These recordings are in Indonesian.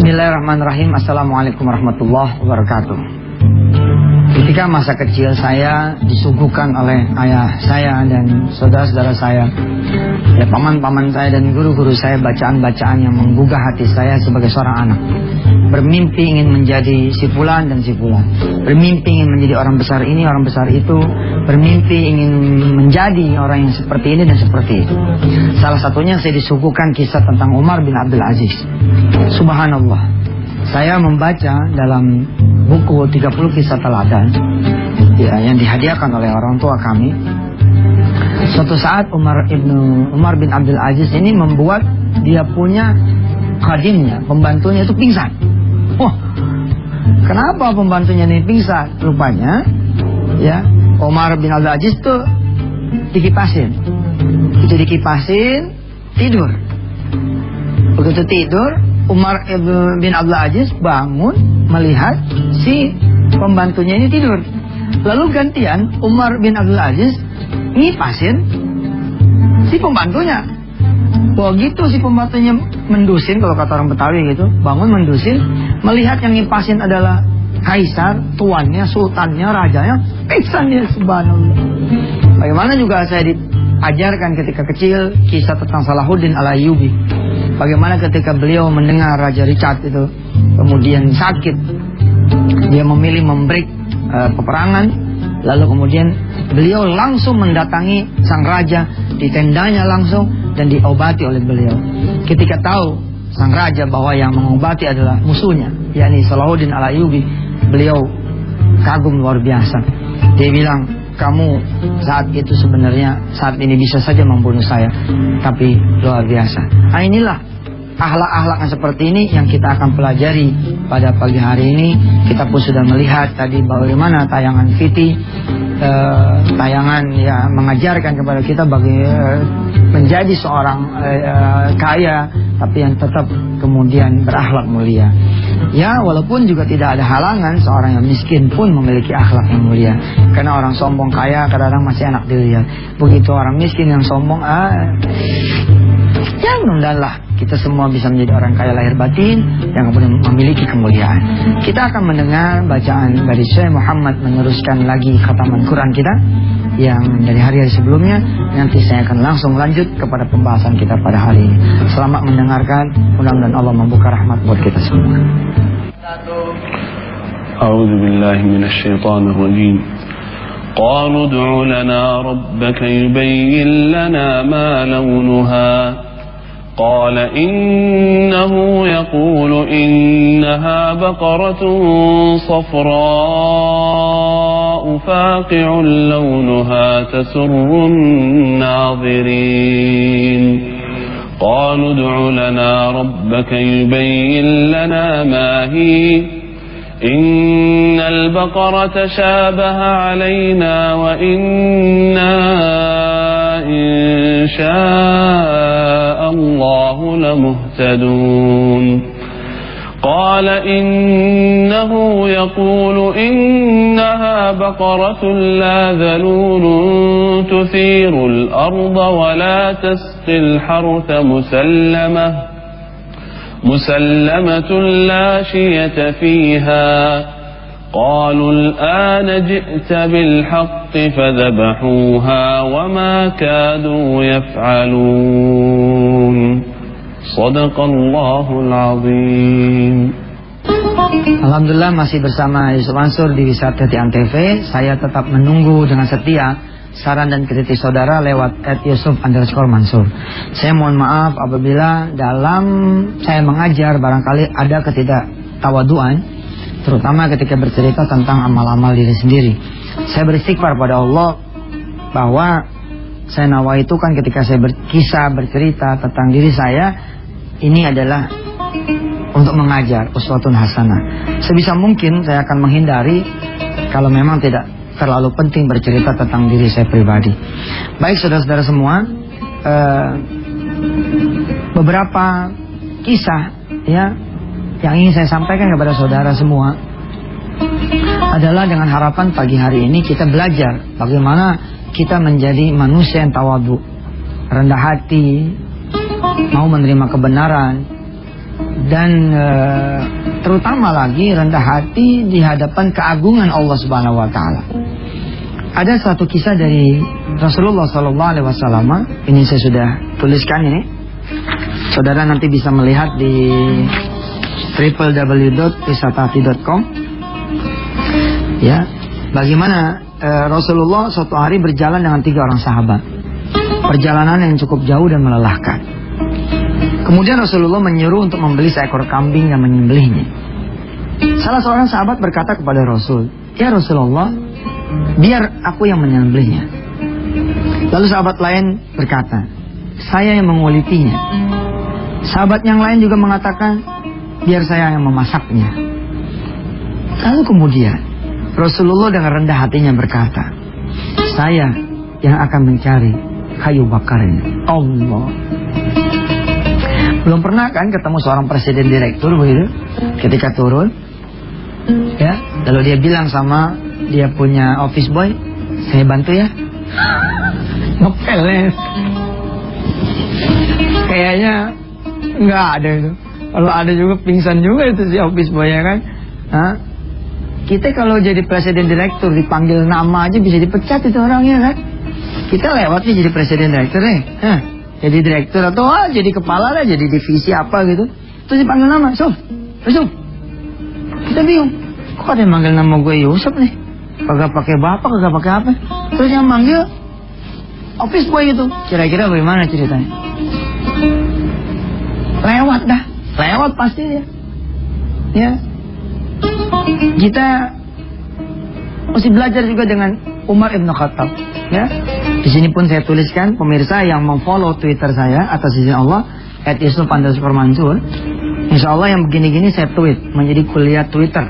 Bismillahirrahmanirrahim. Assalamualaikum warahmatullahi wabarakatuh. Ketika masa kecil saya disuguhkan oleh ayah saya dan saudara-saudara saya, ya paman-paman saya dan guru-guru saya, bacaan-bacaan yang menggugah hati saya sebagai seorang anak. Bermimpi ingin menjadi si fulan dan si fulan, bermimpi ingin menjadi orang besar ini, orang besar itu, bermimpi ingin menjadi orang yang seperti ini dan seperti itu. Salah satunya saya disuguhkan kisah tentang Umar bin Abdul Aziz. Subhanallah, saya membaca dalam buku 30 kisah teladan ya, yang dihadiahkan oleh orang tua kami. Suatu saat Umar bin Abdul Aziz ini membuat dia punya khadimnya, pembantunya itu pingsan. Wah, kenapa pembantunya ini pingsan? Rupanya ya, Umar bin Abdul Aziz itu dikipasin. Itu dikipasin, tidur. Begitu tidur, Umar bin Abdul Aziz bangun melihat si pembantunya ini tidur. Lalu gantian Umar bin Abdul Aziz ngipasin si pembantunya. Wah gitu, si pembantunya mendusin, kalau kata orang Betawi gitu, bangun mendusin, melihat yang ngipasin adalah kaisar, tuannya, sultannya, rajanya, pingsan dia. Subhanallah. Bagaimana juga saya diajarkan ketika kecil kisah tentang Salahuddin Al-Ayyubi. Bagaimana ketika beliau mendengar Raja Richard itu kemudian sakit, dia memilih membreak peperangan, lalu kemudian beliau langsung mendatangi sang raja di tendanya langsung dan diobati oleh beliau. Ketika tahu sang raja bahwa yang mengobati adalah musuhnya, yakni Salahuddin Al-Ayyubi, beliau kagum luar biasa. Dia bilang, kamu saat itu sebenarnya saat ini bisa saja membunuh saya, tapi luar biasa. Nah, inilah akhlak-akhlak yang seperti ini yang kita akan pelajari pada pagi hari ini. Kita pun sudah melihat tadi bagaimana tayangan VT, tayangan ya mengajarkan kepada kita bagaimana menjadi seorang kaya tapi yang tetap kemudian berakhlak mulia. Ya, walaupun juga tidak ada halangan seorang yang miskin pun memiliki akhlak yang mulia. Karena orang sombong kaya kadang-kadang masih enak dilihat. Begitu orang miskin yang sombong, ya mudah-mudahan kita semua bisa menjadi orang kaya lahir batin yang kemudian memiliki kemuliaan. Kita akan mendengar bacaan dari Syekh Muhammad meneruskan lagi khataman Quran kita yang dari hari-hari sebelumnya. Nanti saya akan langsung lanjut kepada pembahasan kita pada hari ini. Selamat mendengarkan, mudah-mudahan Allah membuka rahmat buat kita semua. A'udzu billahi minasy syaithanir rajim. Qalu ud'u lana rabbaka yubayyin lana ma launuha. قال إنه يقول إنها بقرة صفراء فاقع لونها تسر الناظرين قالوا ادع لنا ربك يبين لنا ما هي إن البقرة شابه علينا وإنا إن شاء الله لمهتدون قال إنه يقول إنها بقرة لا ذلول تثير الأرض ولا تسقي الحرث مسلمة لا شية فيها قالوا الآن جئت بالحق فذبحوها وما كادوا يفعلون صدق الله العظيم. Alhamdulillah masih bersama Yusuf Mansur di Wisata Antv. Saya tetap menunggu dengan setia saran dan kritik saudara lewat @Yusuf_Mansur. Saya mohon maaf apabila dalam saya mengajar barangkali ada ketidaktawaduan, terutama ketika bercerita tentang amal-amal diri sendiri. Saya beristighfar pada Allah bahwa saya nawaitu kan ketika saya berkisah, bercerita tentang diri saya, ini adalah untuk mengajar, uswatun hasanah. Sebisa mungkin saya akan menghindari kalau memang tidak terlalu penting bercerita tentang diri saya pribadi. Baik saudara-saudara semua, beberapa kisah ya yang ingin saya sampaikan kepada saudara semua adalah dengan harapan pagi hari ini kita belajar bagaimana kita menjadi manusia yang tawadhu, rendah hati, mau menerima kebenaran, dan terutama lagi rendah hati di hadapan keagungan Allah Subhanahu wa taala. Ada satu kisah dari Rasulullah sallallahu alaihi wasallam, ini saya sudah tuliskan ini. Saudara nanti bisa melihat di www.wisatahati.com. Ya, bagaimana Rasulullah suatu hari berjalan dengan 3 orang sahabat. Perjalanan yang cukup jauh dan melelahkan. Kemudian Rasulullah menyuruh untuk membeli seekor kambing dan menyembelihnya. Salah seorang sahabat berkata kepada Rasul, "Ya Rasulullah, biar aku yang menyembelihnya." Lalu sahabat lain berkata, "Saya yang mengulitinya." Sahabat yang lain juga mengatakan, "Biar saya yang memasaknya." Lalu kemudian Rasulullah dengan rendah hatinya berkata, "Saya yang akan mencari kayu bakarnya." Allah. Belum pernah kan ketemu seorang presiden direktur begitu, ketika turun, ya, lalu dia bilang sama dia punya office boy, "Saya bantu ya." Ngepel. Kayaknya nggak ada itu. Kalau ada juga pingsan juga itu si office boy ya kan. Hah? Kita kalau jadi presiden direktur dipanggil nama aja bisa dipecat itu orangnya kan. Kita lewatnya jadi presiden direktur jadi direktur atau jadi kepala lah, jadi divisi apa gitu. Terus dipanggil nama, Yusuf. Kita bingung. Kok ada yang manggil nama gue Yusuf nih? Kagak pakai bapak, kagak pakai apa. Terus yang manggil office boy itu. Kira-kira bagaimana ceritanya? Lewat pasti dia. Ya. Kita mesti belajar juga dengan Umar Ibn Khattab. Ya. Di sini pun saya tuliskan, pemirsa yang memfollow Twitter saya atas izin Allah @yusuf_mansur. Insya Allah yang begini-gini saya tweet menjadi kuliah Twitter.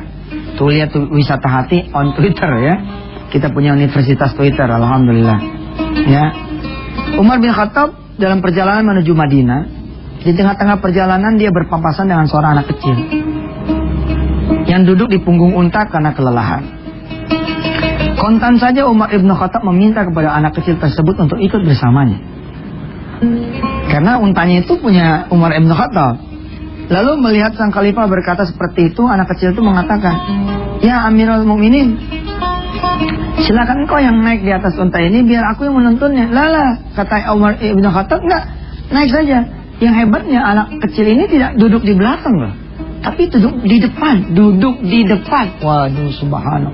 Kuliah Wisata Hati on Twitter ya. Kita punya universitas Twitter, alhamdulillah. Ya. Umar bin Khattab dalam perjalanan menuju Madinah, di tengah-tengah perjalanan dia berpapasan dengan seorang anak kecil yang duduk di punggung unta karena kelelahan. Kontan saja Umar Ibn Khattab meminta kepada anak kecil tersebut untuk ikut bersamanya. Karena untanya itu punya Umar Ibn Khattab. Lalu melihat sang khalifah berkata seperti itu, anak kecil itu mengatakan, "Ya Amirul Mukminin, silakan kau yang naik di atas unta ini, biar aku yang menuntunnya." Lala, kata Umar Ibn Khattab, "Enggak, naik saja." Yang hebatnya anak kecil ini tidak duduk di belakang loh, tapi duduk di depan. Waduh, subhanallah.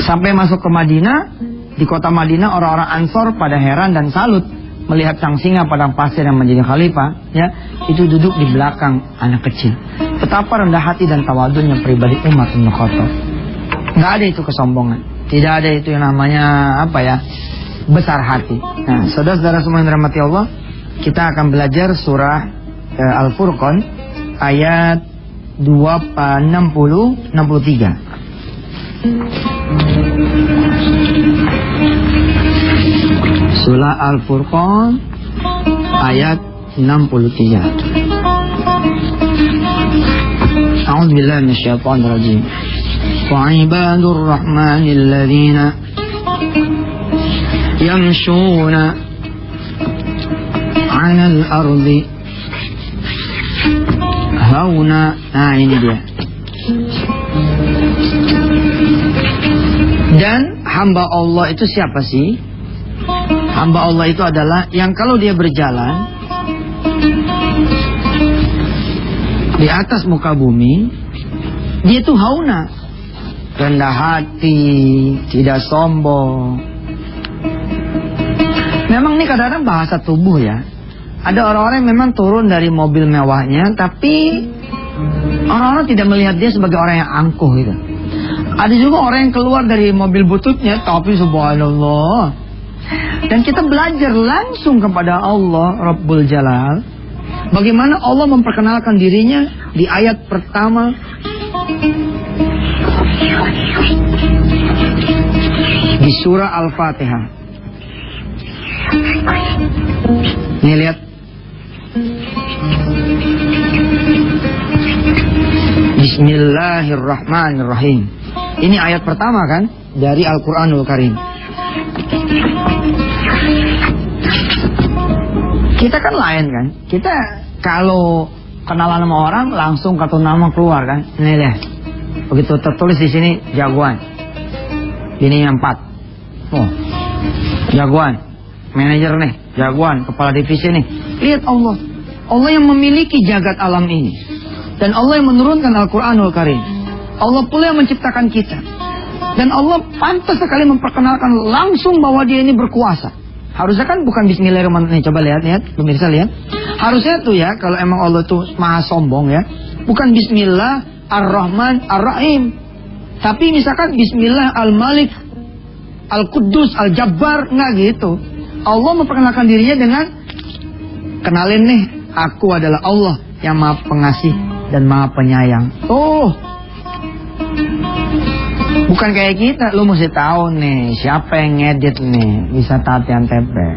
Sampai masuk ke Madinah, di kota Madinah orang-orang Ansor pada heran dan salut melihat sang singa padang pasir yang menjadi khalifah, ya, itu duduk di belakang anak kecil. Betapa rendah hati dan tawadhunya pribadi Umar bin Khattab. Nggak ada itu kesombongan, tidak ada itu yang namanya besar hati. Nah, saudara-saudara semua yang dirahmati Allah, kita akan belajar surah Al-Furqan ayat 60-63. Surah Al-Furqan ayat 63. A'udzubillahi minasyaitonir rajim. Wa ibadur rahmanil ladzina yamshuna 'alal ardi hauna. Nah, ini dia. Dan hamba Allah itu siapa sih? Hamba Allah itu adalah yang kalau dia berjalan di atas muka bumi, dia itu hauna, rendah hati, tidak sombong. Memang ini kadang-kadang bahasa tubuh ya. Ada orang-orang yang memang turun dari mobil mewahnya, tapi orang-orang tidak melihat dia sebagai orang yang angkuh gitu. Ada juga orang yang keluar dari mobil bututnya, tapi subhanallah. Dan kita belajar langsung kepada Allah Rabbul Jalal, bagaimana Allah memperkenalkan dirinya di ayat pertama. Di surah Al-Fatihah. Nih lihat. Bismillahirrahmanirrahim. Ini ayat pertama kan dari Al-Quranul Karim. Kita kan lain kan. Kita Kalau kenalan sama orang langsung kartu nama keluar kan. Ini deh. Begitu tertulis di sini jagoan. Ini yang 4. Oh. Jagoan. Manajer nih, jagoan, kepala divisi nih. Lihat Allah. Allah yang memiliki jagat alam ini. Dan Allah yang menurunkan Al-Qur'anul Karim. Allah pula yang menciptakan kita. Dan Allah pantas sekali memperkenalkan langsung bahwa dia ini berkuasa. Harusnya kan bukan bismillahirrahmanirrahim. Coba lihat, pemirsa lihat. Harusnya tuh ya, kalau emang Allah tuh maha sombong ya, bukan bismillah ar-Rahman ar-Rahim. Tapi misalkan bismillah al-Malik al-Quddus al-Jabbar, enggak gitu. Allah memperkenalkan dirinya dengan kenalin nih, aku adalah Allah yang maha pengasih dan maha penyayang. Oh, bukan kayak kita, lu mesti tahu nih siapa yang ngedit nih, bisa Tatian Tepe.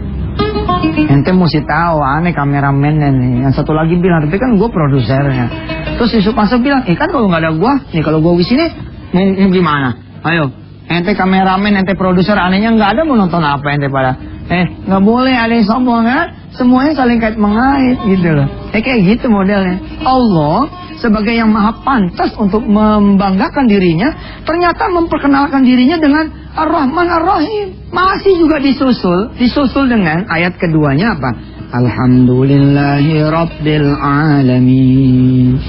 Ente mesti tahu, aneh kameramennya nih. Yang satu lagi bilang, tapi kan gue produsernya. Terus Yusuf Mansur bilang, kan kalau nggak ada gue, nih kalau gue di sini mau gimana? Ayo, ente kameramen, ente produser, anehnya nggak ada mau nonton apa ente pada. Nggak boleh ada yang sombong kan? Semuanya saling kait mengait gitu loh. Kayak gitu modelnya. Allah sebagai yang maha pantas untuk membanggakan dirinya, ternyata memperkenalkan dirinya dengan Ar-Rahman Ar-Rahim. Masih juga disusul dengan ayat keduanya apa? Alhamdulillahi Rabbil Alamin.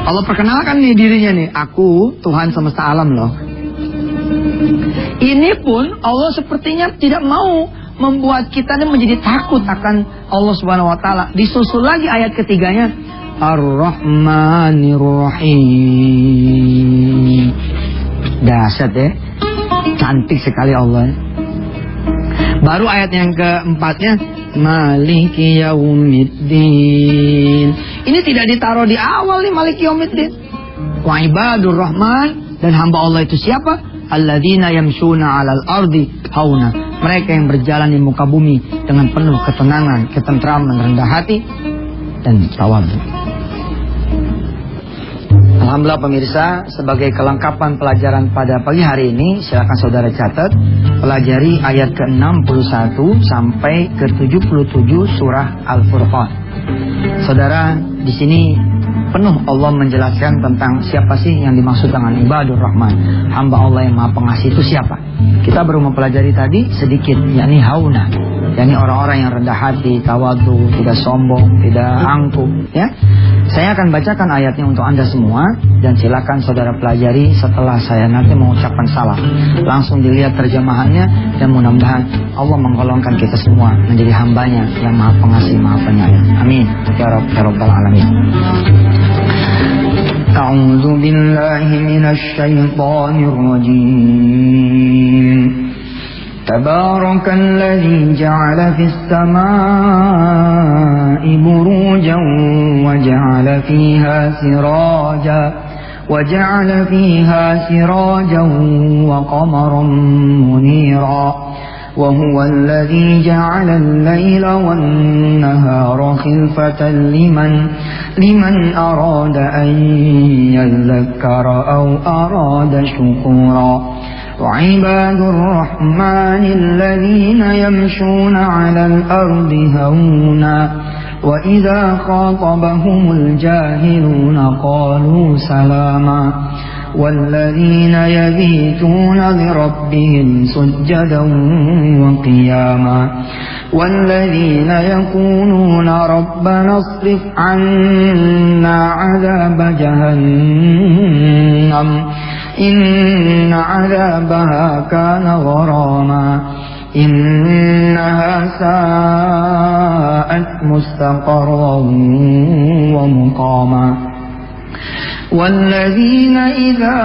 Allah perkenalkan nih dirinya nih, aku Tuhan semesta alam loh. Ini pun Allah sepertinya tidak mau membuat kita menjadi takut akan Allah Subhanahu wa taala. Disusul lagi ayat ketiganya, Ar-Rahmanir-Rahim. Dahsyat ya. Cantik sekali Allah. Baru ayat yang keempatnya, Maliki Yaumiddin. Ini tidak ditaruh di awal nih, Maliki Yaumiddin. Wa ibadur Rahman, dan hamba Allah itu siapa? Alladzina yamshuna 'alal ardi hauna. Mereka yang berjalan di muka bumi dengan penuh ketenangan, ketentraman, rendah hati dan tawadhu. Alhamdulillah pemirsa, sebagai kelengkapan pelajaran pada pagi hari ini, silakan saudara catat, pelajari ayat ke-61 sampai ke-77 surah Al-Furqan. Saudara, di sini penuh Allah menjelaskan tentang siapa sih yang dimaksud dengan ibadur Rahman, hamba Allah yang maha pengasih itu siapa. Kita baru mempelajari tadi sedikit, yakni hauna, yakni orang-orang yang rendah hati, tawadhu, tidak sombong, tidak angkuh ya. Saya akan bacakan ayatnya untuk Anda semua, dan silakan saudara pelajari setelah saya nanti mengucapkan salam. Langsung dilihat terjemahannya, dan mudah-mudahan Allah menggolongkan kita semua menjadi hambanya yang maha pengasih, maha penyayang. Amin ya rabbal alamin. A'udzu billahi minasy syaithanir rajim. Tabarakalladzi ja'ala fis samaa'i burujan wa ja'ala fiha sirajan wa qamaran munira. وهو الذي جعل الليل والنهار خلفة لمن أراد أن يذكر أو أراد شكورا وعباد الرحمن الذين يمشون على الأرض هونا وإذا خاطبهم الجاهلون قالوا سلاما والذين يبيتون لربهم سجدا وقياما والذين يقولون ربنا اصرف عنا عذاب جهنم إن عذابها كان غراما إنها ساءت مستقرا ومقاما والذين إذا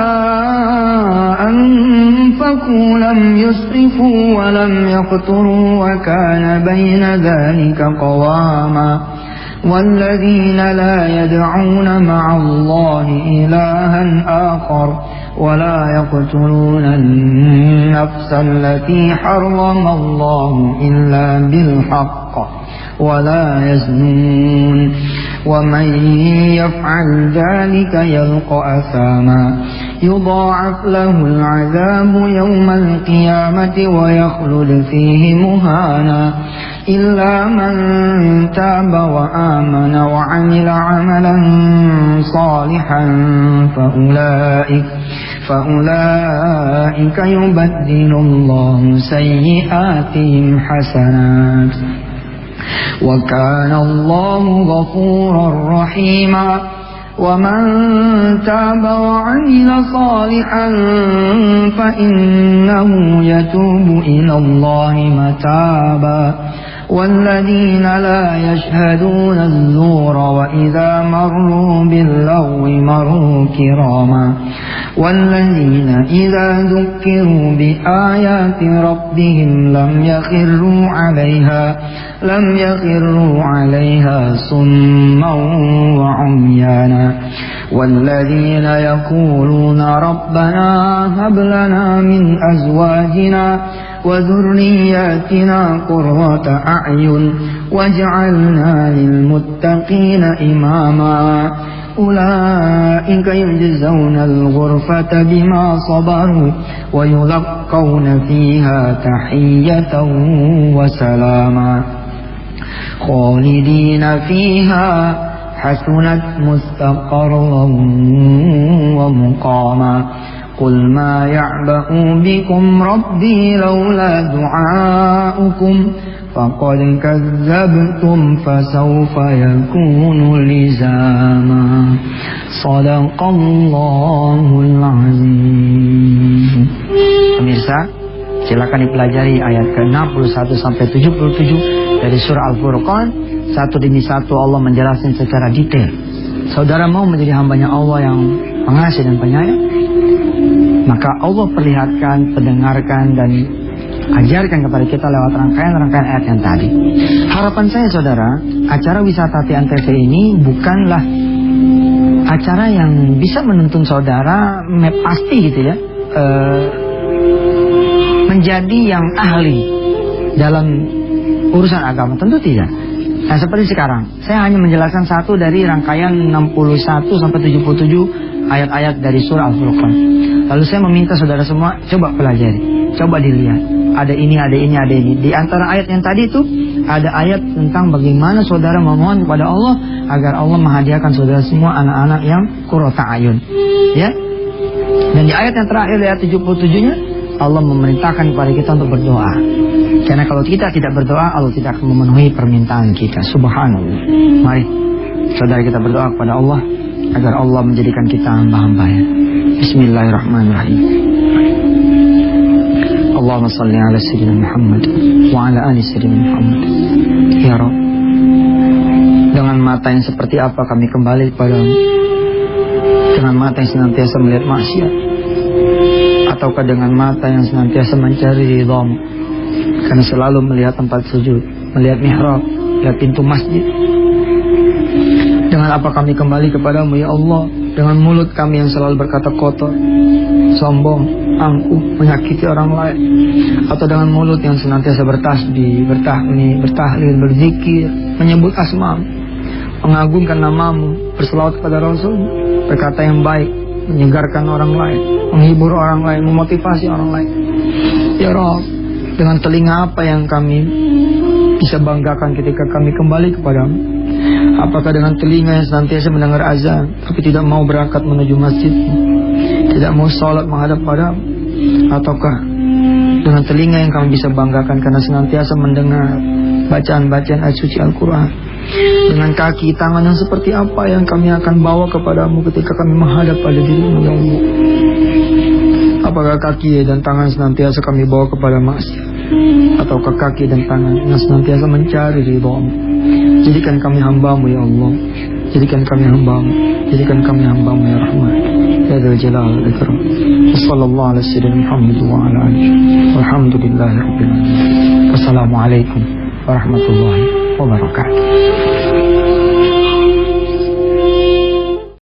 أنفقوا لم يسرفوا ولم يقتروا وكان بين ذلك قواما والذين لا يدعون مع الله إلها آخر ولا يقتلون النفس التي حرم الله إلا بالحق ولا يزنون ومن يفعل ذلك يلقى أثاما يضاعف له العذاب يوم القيامة ويخلد فيه مهانا إلا من تاب وآمن وعمل عملا صالحا فأولئك يبدل الله سيئاتهم حسنات وكان الله غفورا رحيما ومن تاب وعمل صالحا فإنه يتوب إلى الله متابا والذين لا يشهدون الزور وإذا مروا باللغو مروا كراما والذين إذا ذكروا بآيات ربهم لم يخروا عليها صما وعميانا والذين يقولون ربنا هب لنا من أزواجنا وذرياتنا قرة أعين واجعلنا للمتقين إماما أولئك يجزون الغرفة بما صبروا ويلقون فيها تحية وسلاما خالدين فيها حسنت مستقرا ومقاما قل ما يعبأ بكم ربي لولا دعاؤكم فقد كذبتم فسوف يكون لزاما صدق Allahul Azim. Pemirsa, silakan dipelajari ayat ke-61 sampai 77 dari surah Al-Furqan. Satu demi satu Allah menjelaskan secara detail. Saudara mau menjadi hambanya Allah yang pengasih dan penyayang, maka Allah perlihatkan, pendengarkan dan ajarkan kepada kita lewat rangkaian-rangkaian ayat yang tadi. Harapan saya saudara, acara wisata Antv ini bukanlah acara yang bisa menuntun saudara pasti gitu ya, menjadi yang ahli dalam urusan agama. Tentu tidak. Nah seperti sekarang, saya hanya menjelaskan satu dari rangkaian 61 sampai 77 ayat-ayat dari surah Al-Furqan. Lalu saya meminta saudara semua coba pelajari, coba dilihat. Ada ini, ada ini, ada ini. Di antara ayat yang tadi itu ada ayat tentang bagaimana saudara memohon kepada Allah agar Allah menghadiahkan saudara semua anak-anak yang qurrata ayun. Ya. Dan di ayat yang terakhir ayat 77-nya Allah memerintahkan kepada kita untuk berdoa. Karena kalau kita tidak berdoa, Allah tidak akan memenuhi permintaan kita. Subhanallah. Mari saudara kita berdoa kepada Allah agar Allah menjadikan kita hamba-hambanya. Bismillahirrahmanirrahim. Allahumma salli ala sayyidina Muhammad wa ala ali sayyidina Muhammad. Ya Rabb, dengan mata yang seperti apa kami kembali kepadamu? Dengan mata yang senantiasa melihat maksiat, ataukah dengan mata yang senantiasa mencari ridhamu? Karena selalu melihat tempat sujud, melihat mihrab, melihat pintu masjid. Dengan apa kami kembali kepadamu ya Allah? Dengan mulut kami yang selalu berkata kotor, sombong, angkuh, menyakiti orang lain, atau dengan mulut yang senantiasa bertasbih, bertahmid, bertahlil, berzikir, menyebut asma-Mu, mengagungkan namamu, berselawat kepada Rasul, berkata yang baik, menyegarkan orang lain, menghibur orang lain, memotivasi orang lain. Ya Rabb, dengan telinga apa yang kami bisa banggakan ketika kami kembali kepadamu? Apakah dengan telinga yang senantiasa mendengar azan tapi tidak mau berangkat menuju masjid, tidak mau sholat menghadap padamu? Ataukah dengan telinga yang kami bisa banggakan karena senantiasa mendengar bacaan-bacaan ayat suci Al-Quran? Dengan kaki, tangan yang seperti apa yang kami akan bawa kepadamu ketika kami menghadap pada dirimu ya Allah? Apakah kaki dan tangan senantiasa kami bawa kepada maksiat, ataukah kaki dan tangan yang senantiasa mencari ridhamu? Jadikan kami hambamu ya Allah, jadikan kami hambamu, jadikan kami hambamu ya Rahman, ya Dzal Jalal wal Ikram. Wassallallahu ala sayyidina Muhammad wa ala alihi walhamdulillahi rabbil alamin. Wassalamualaikum warahmatullahi wabarakatuh.